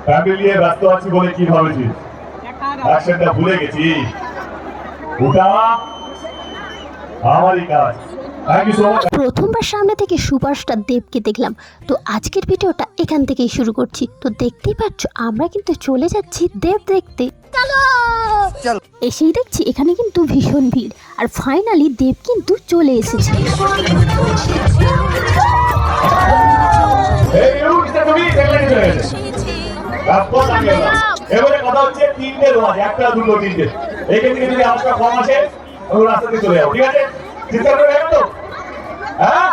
Family নিয়ে ব্যস্ত আছি বলে কি ভাবেছিস? অ্যাকশনটা ভুলে গেছি। ওটা আমারই কাজ। Thank you so much. প্রথমবার সামনে থেকে সুপারস্টার দেবকে দেখলাম, তো আজকের ভিডিওটা এখান থেকেই শুরু করছি। তো দেখতেই পাচ্ছ আমরা কিন্তু চলে যাচ্ছি দেব দেখতে। এসেই দেখছি এখানে কিন্তু ভীষণ ভিড়, আর ফাইনালি দেব কিন্তু চলে এসেছে। এবারে কথা হচ্ছে তিনটে রোজ, একটা দুটো তিনটে। এখান থেকে যদি আওয়াজটা কম আসে ওই রাস্তা দিয়ে চলে যাবো, ঠিক আছে? চিন্তা করে দেখো তো, হ্যাঁ?